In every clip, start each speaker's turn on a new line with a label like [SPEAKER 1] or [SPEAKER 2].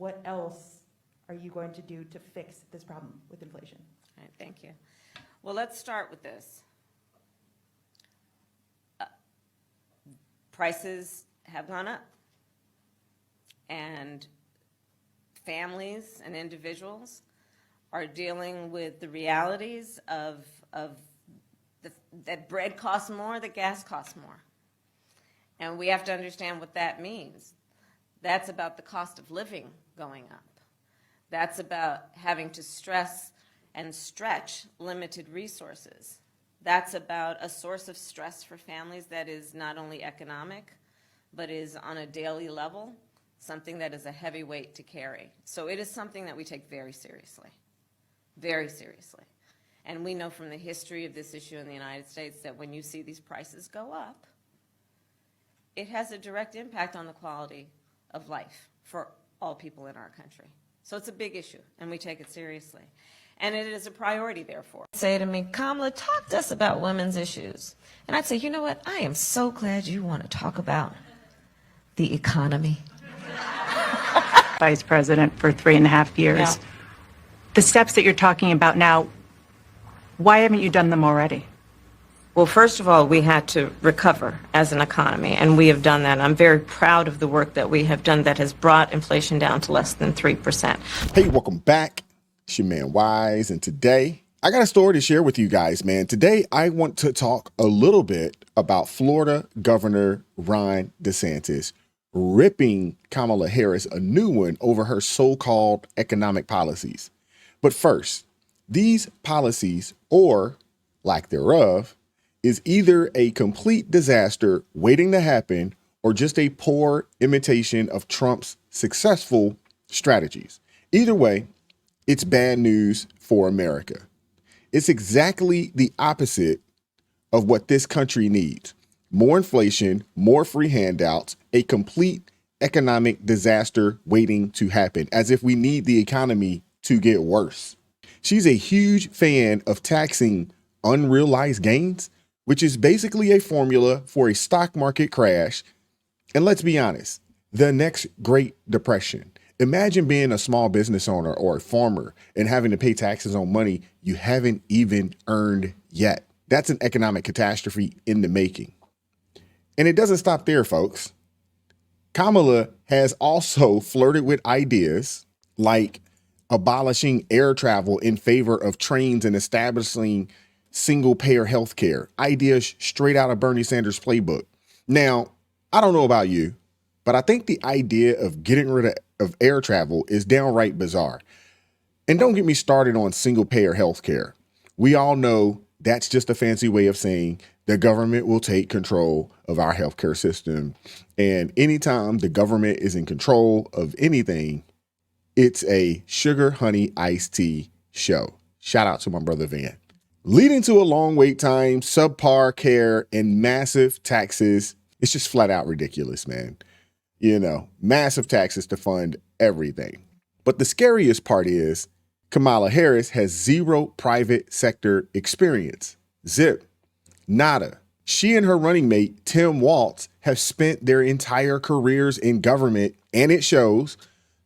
[SPEAKER 1] what else are you going to do to fix this problem with inflation?
[SPEAKER 2] All right, thank you. Well, let's start with this. Prices have gone up, and families and individuals are dealing with the realities of that bread costs more, that gas costs more. And we have to understand what that means. That's about the cost of living going up. That's about having to stress and stretch limited resources. That's about a source of stress for families that is not only economic, but is on a daily level, something that is a heavy weight to carry. So it is something that we take very seriously, very seriously. And we know from the history of this issue in the United States that when you see these prices go up, it has a direct impact on the quality of life for all people in our country. So it's a big issue, and we take it seriously. And it is a priority, therefore. Say to me, Kamala, talk to us about women's issues. And I'd say, you know what? I am so glad you want to talk about the economy.
[SPEAKER 3] Vice president for 3.5 years.
[SPEAKER 2] Yeah.
[SPEAKER 3] The steps that you're talking about now, why haven't you done them already?
[SPEAKER 2] Well, first of all, we had to recover as an economy, and we have done that. I'm very proud of the work that we have done that has brought inflation down to less than 3%.
[SPEAKER 4] Hey, welcome back. It's your man Wise, and today I got a story to share with you guys, man. Today I want to talk a little bit about Florida Governor Ron DeSantis ripping Kamala Harris a new one over her so-called economic policies. But first, these policies, or lack thereof, is either a complete disaster waiting to happen or just a poor imitation of Trump's successful strategies. Either way, it's bad news for America. It's exactly the opposite of what this country needs. More inflation, more free handouts, a complete economic disaster waiting to happen, as if we need the economy to get worse. She's a huge fan of taxing unrealized gains, which is basically a formula for a stock market crash. And let's be honest, the next Great Depression. Imagine being a small business owner or a farmer and having to pay taxes on money you haven't even earned yet. That's an economic catastrophe in the making. And it doesn't stop there, folks. Kamala has also flirted with ideas like abolishing air travel in favor of trains and establishing single-payer health care, ideas straight out of Bernie Sanders' playbook. Now, I don't know about you, but I think the idea of getting rid of air travel is downright bizarre. And don't get me started on single-payer health care. We all know that's just a fancy way of saying the government will take control of our healthcare system. And anytime the government is in control of anything, it's a sugar, honey, iced tea show. Shout out to my brother Van. Leading to a long wait time, subpar care, and massive taxes. It's just flat out ridiculous, man. You know, massive taxes to fund everything. But the scariest part is Kamala Harris has zero private sector experience. Zip. Nada. She and her running mate, Tim Walz, have spent their entire careers in government, and it shows.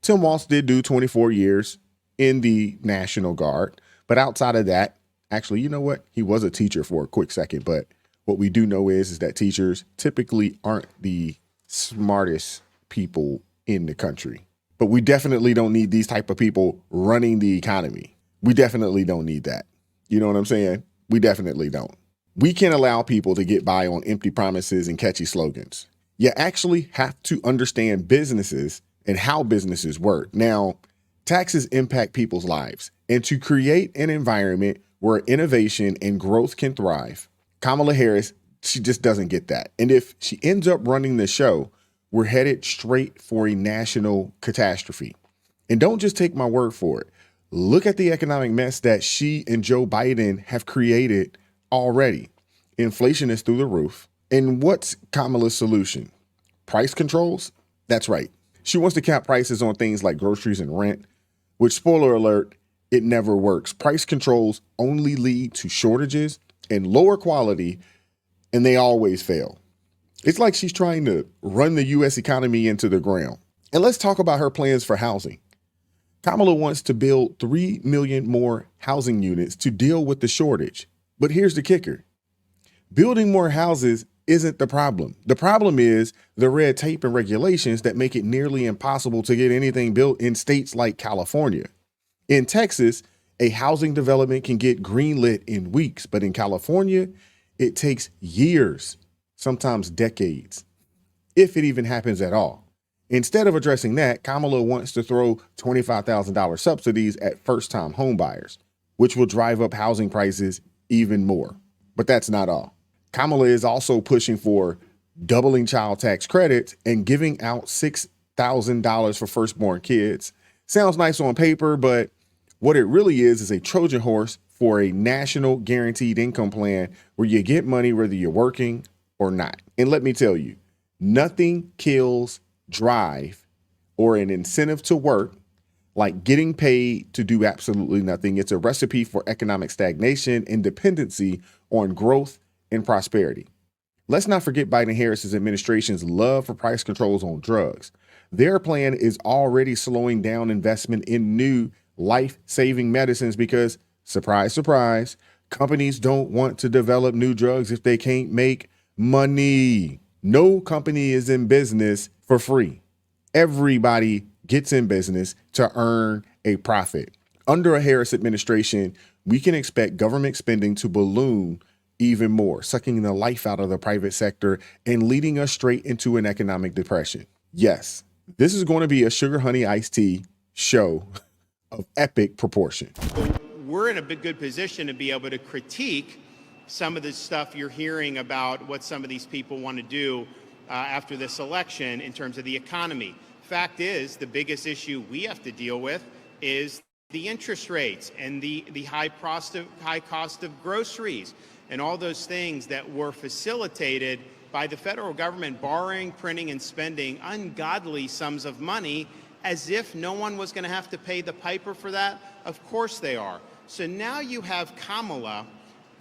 [SPEAKER 4] Tim Walz did do 24 years in the National Guard. But outside of that, actually, you know what? He was a teacher for a quick second. But what we do know is that teachers typically aren't the smartest people in the country. But we definitely don't need these type of people running the economy. We definitely don't need that. You know what I'm saying? We definitely don't. We can't allow people to get by on empty promises and catchy slogans. You actually have to understand businesses and how businesses work. Now, taxes impact people's lives. And to create an environment where innovation and growth can thrive, Kamala Harris, she just doesn't get that. And if she ends up running the show, we're headed straight for a national catastrophe. And don't just take my word for it. Look at the economic mess that she and Joe Biden have created already. Inflation is through the roof. And what's Kamala's solution? Price controls? That's right. She wants to cap prices on things like groceries and rent, which, spoiler alert, it never works. Price controls only lead to shortages and lower quality, and they always fail. It's like she's trying to run the U.S. economy into the ground. And let's talk about her plans for housing. Kamala wants to build 3 million more housing units to deal with the shortage. But here's the kicker. Building more houses isn't the problem. The problem is the red tape and regulations that make it nearly impossible to get anything built in states like California. In Texas, a housing development can get greenlit in weeks, but in California, it takes years, sometimes decades, if it even happens at all. Instead of addressing that, Kamala wants to throw $25,000 subsidies at first-time homebuyers, which will drive up housing prices even more. But that's not all. Kamala is also pushing for doubling child tax credits and giving out $6,000 for firstborn kids. Sounds nice on paper, but what it really is a Trojan horse for a national guaranteed income plan where you get money whether you're working or not. And let me tell you, nothing kills drive or an incentive to work like getting paid to do absolutely nothing. It's a recipe for economic stagnation and dependency on growth and prosperity. Let's not forget Biden-Harris's administration's love for price controls on drugs. Their plan is already slowing down investment in new life-saving medicines because, surprise, surprise, companies don't want to develop new drugs if they can't make money. No company is in business for free. Everybody gets in business to earn a profit. Under a Harris administration, we can expect government spending to balloon even more, sucking the life out of the private sector and leading us straight into an economic depression. Yes, this is going to be a sugar honey iced tea show of epic proportion.
[SPEAKER 5] We're in a good position to be able to critique some of the stuff you're hearing about what some of these people want to do after this election in terms of the economy. Fact is, the biggest issue we have to deal with is the interest rates and the high cost of groceries and all those things that were facilitated by the federal government borrowing, printing, and spending ungodly sums of money as if no one was going to have to pay the piper for that. Of course they are. So now you have Kamala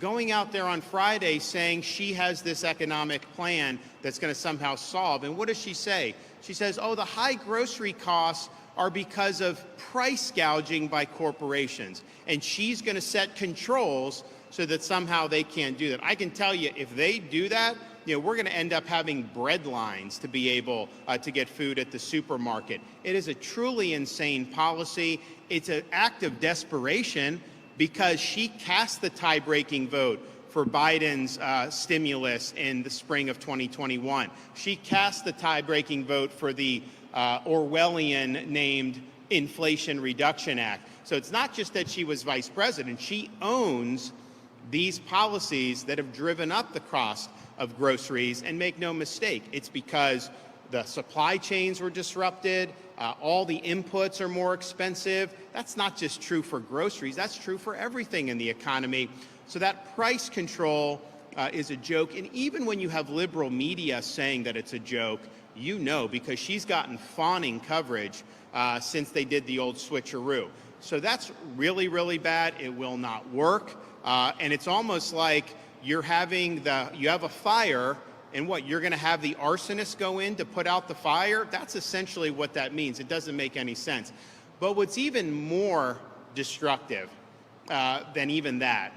[SPEAKER 5] going out there on Friday saying she has this economic plan that's going to somehow solve. And what does she say? She says, oh, the high grocery costs are because of price gouging by corporations. And she's going to set controls so that somehow they can't do that. I can tell you, if they do that, we're going to end up having bread lines to be able to get food at the supermarket. It is a truly insane policy. It's an act of desperation because she cast the tie-breaking vote for Biden's stimulus in the spring of 2021. She cast the tie-breaking vote for the Orwellian named Inflation Reduction Act. So it's not just that she was vice president, she owns these policies that have driven up the cost of groceries. And make no mistake, it's because the supply chains were disrupted, all the inputs are more expensive. That's not just true for groceries, that's true for everything in the economy. So that price control is a joke. And even when you have liberal media saying that it's a joke, because she's gotten fawning coverage since they did the old switcheroo. So that's really, really bad. It will not work. And it's almost like you have a fire, and you're going to have the arsonist go in to put out the fire? That's essentially what that means. It doesn't make any sense. But what's even more destructive than even that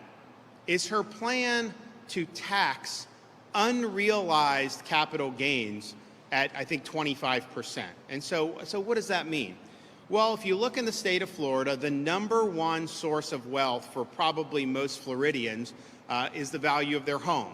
[SPEAKER 5] is her plan to tax unrealized capital gains at, I think, 25%. And so what does that mean? Well, if you look in the state of Florida, the number one source of wealth for probably most Floridians is the value of their home.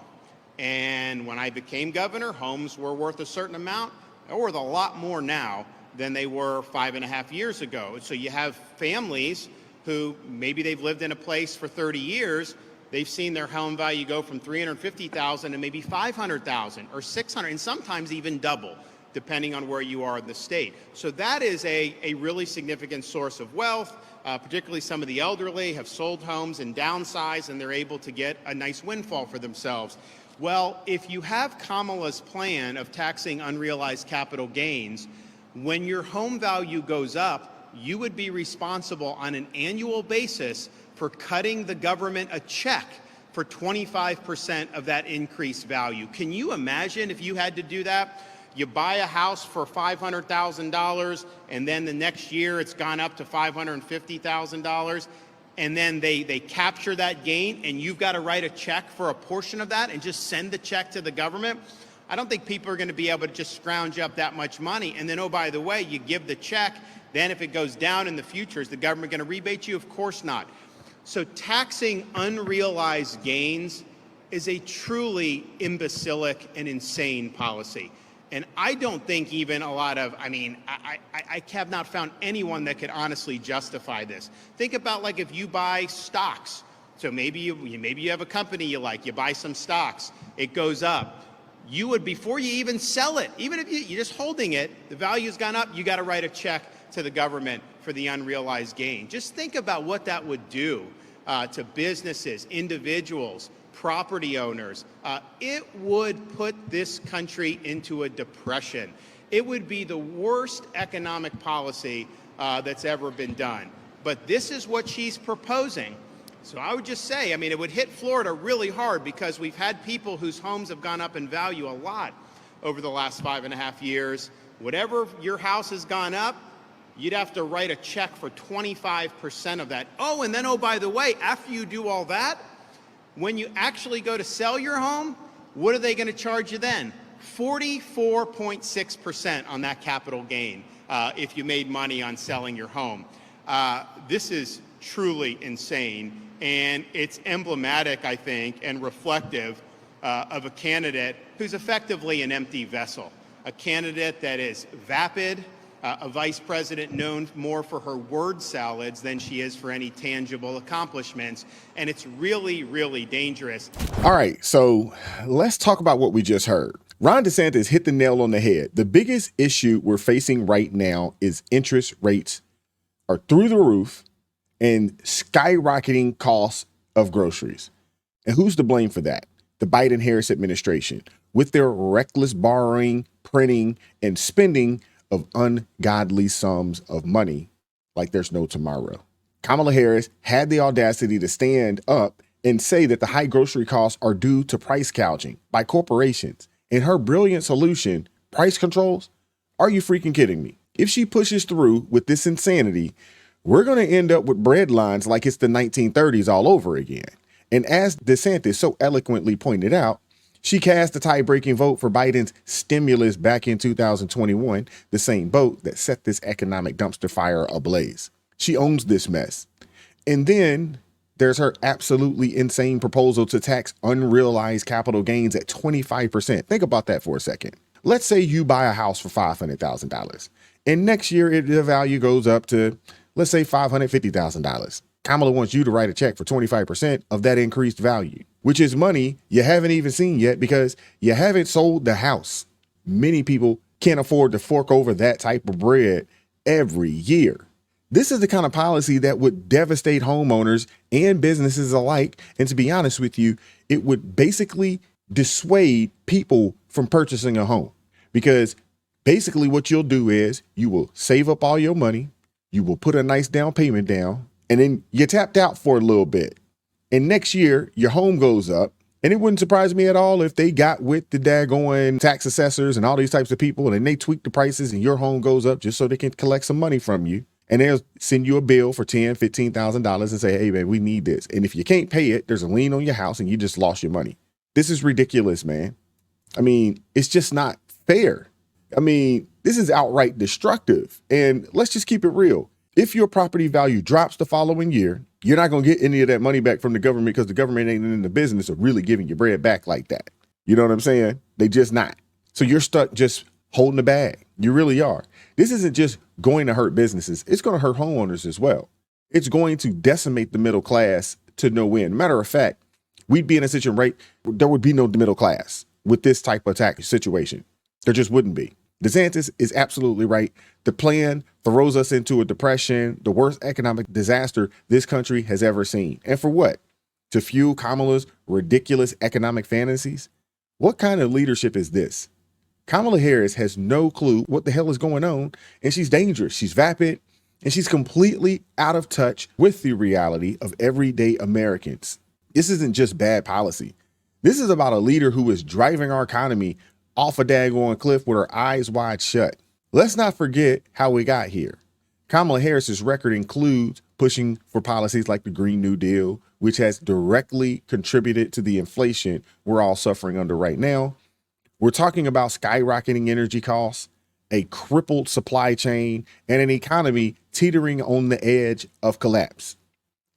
[SPEAKER 5] And when I became governor, homes were worth a certain amount. They're worth a lot more now than they were 5.5 years ago. So you have families who maybe they've lived in a place for 30 years. They've seen their home value go from $350,000 to maybe $500,000 or $600,000, and sometimes even double, depending on where you are in the state. So that is a really significant source of wealth. Particularly some of the elderly have sold homes and downsized, and they're able to get a nice windfall for themselves. Well, if you have Kamala's plan of taxing unrealized capital gains, when your home value goes up, you would be responsible on an annual basis for cutting the government a check for 25% of that increased value. Can you imagine if you had to do that? You buy a house for $500,000, and then the next year it's gone up to $550,000, and then they capture that gain, and you've got to write a check for a portion of that and just send the check to the government. I don't think people are going to be able to just scrounge up that much money. And then, oh, by the way, you give the check, then if it goes down in the future, is the government going to rebate you? Of course not. So taxing unrealized gains is a truly imbecilic and insane policy. And I don't think even a lot of, I have not found anyone that could honestly justify this. Think about like if you buy stocks. So maybe you have a company you like, you buy some stocks, it goes up. You would, before you even sell it, even if you're just holding it, the value's gone up, you got to write a check to the government for the unrealized gain. Just think about what that would do to businesses, individuals, property owners. It would put this country into a depression. It would be the worst economic policy that's ever been done. But this is what she's proposing. So I would just say, it would hit Florida really hard because we've had people whose homes have gone up in value a lot over the last 5.5 years. Whatever your house has gone up, you'd have to write a check for 25% of that. Oh, and then, oh, by the way, after you do all that, when you actually go to sell your home, what are they going to charge you then? 44.6% on that capital gain if you made money on selling your home. This is truly insane, and it's emblematic, I think, and reflective of a candidate who's effectively an empty vessel, a candidate that is vapid, a vice president known more for her word salads than she is for any tangible accomplishments. And it's really, really dangerous.
[SPEAKER 4] All right, so let's talk about what we just heard. Ron DeSantis hit the nail on the head. The biggest issue we're facing right now is interest rates are through the roof and skyrocketing costs of groceries. And who's to blame for that? The Biden-Harris administration, with their reckless borrowing, printing, and spending of ungodly sums of money like there's no tomorrow. Kamala Harris had the audacity to stand up and say that the high grocery costs are due to price gouging by corporations. And her brilliant solution, price controls, are you freaking kidding me? If she pushes through with this insanity, we're going to end up with bread lines like it's the 1930s all over again. And as DeSantis so eloquently pointed out, she cast a tie-breaking vote for Biden's stimulus back in 2021, the same vote that set this economic dumpster fire ablaze. She owns this mess. And then there's her absolutely insane proposal to tax unrealized capital gains at 25%. Think about that for a second. Let's say you buy a house for $500,000, and next year the value goes up to, let's say, $550,000. Kamala wants you to write a check for 25% of that increased value, which is money you haven't even seen yet because you haven't sold the house. Many people can't afford to fork over that type of bread every year. This is the kind of policy that would devastate homeowners and businesses alike. And to be honest with you, it would basically dissuade people from purchasing a home, because basically what you'll do is you will save up all your money, you will put a nice down payment down, and then you're tapped out for a little bit. And next year, your home goes up. And it wouldn't surprise me at all if they got with the daggone tax assessors and all these types of people, and they tweak the prices and your home goes up just so they can collect some money from you. And they'll send you a bill for $10,000, $15,000 and say, hey, man, we need this. And if you can't pay it, there's a lien on your house and you just lost your money. This is ridiculous, man. It's just not fair. This is outright destructive. And let's just keep it real. If your property value drops the following year, you're not going to get any of that money back from the government because the government ain't in the business of really giving your bread back like that. You know what I'm saying? They just not. So you're stuck just holding the bag. You really are. This isn't just going to hurt businesses. It's going to hurt homeowners as well. It's going to decimate the middle class to no end. Matter of fact, we'd be in a situation, right? There would be no middle class with this type of tax situation. There just wouldn't be. DeSantis is absolutely right. The plan throws us into a depression, the worst economic disaster this country has ever seen. And for what? To fuel Kamala's ridiculous economic fantasies? What kind of leadership is this? Kamala Harris has no clue what the hell is going on, and she's dangerous. She's vapid, and she's completely out of touch with the reality of everyday Americans. This isn't just bad policy. This is about a leader who is driving our economy off a daggone cliff with her eyes wide shut. Let's not forget how we got here. Kamala Harris's record includes pushing for policies like the Green New Deal, which has directly contributed to the inflation we're all suffering under right now. We're talking about skyrocketing energy costs, a crippled supply chain, and an economy teetering on the edge of collapse.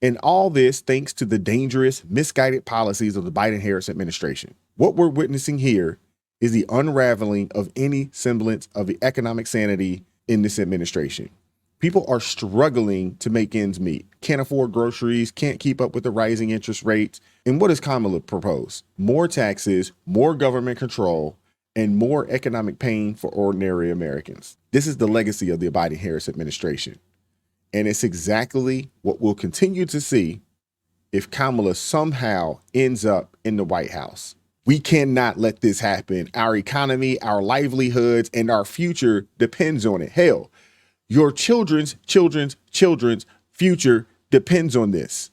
[SPEAKER 4] And all this thanks to the dangerous, misguided policies of the Biden-Harris administration. What we're witnessing here is the unraveling of any semblance of economic sanity in this administration. People are struggling to make ends meet, can't afford groceries, can't keep up with the rising interest rates. And what does Kamala propose? More taxes, more government control, and more economic pain for ordinary Americans. This is the legacy of the Biden-Harris administration. And it's exactly what we'll continue to see if Kamala somehow ends up in the White House. We cannot let this happen. Our economy, our livelihoods, and our future depends on it. Hell, your children's future depends on this.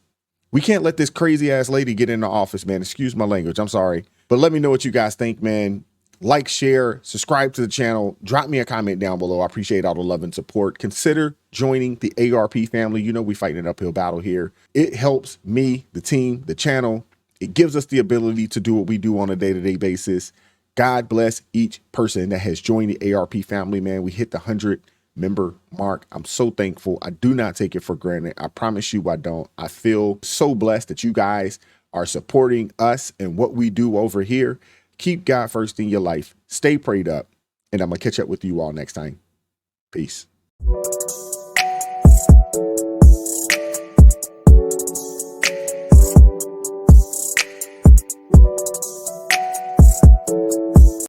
[SPEAKER 4] We can't let this crazy ass lady get in the office, man. Excuse my language. I'm sorry. But let me know what you guys think, man. Like, share, subscribe to the channel. Drop me a comment down below. I appreciate all the love and support. Consider joining the ARP family. You know we fighting an uphill battle here. It helps me, the team, the channel. It gives us the ability to do what we do on a day-to-day basis. God bless each person that has joined the ARP family, man. We hit the 100-member mark. I'm so thankful. I do not take it for granted. I promise you I don't. I feel so blessed that you guys are supporting us and what we do over here. Keep God first in your life. Stay prayed up. And I'm going to catch up with you all next time. Peace.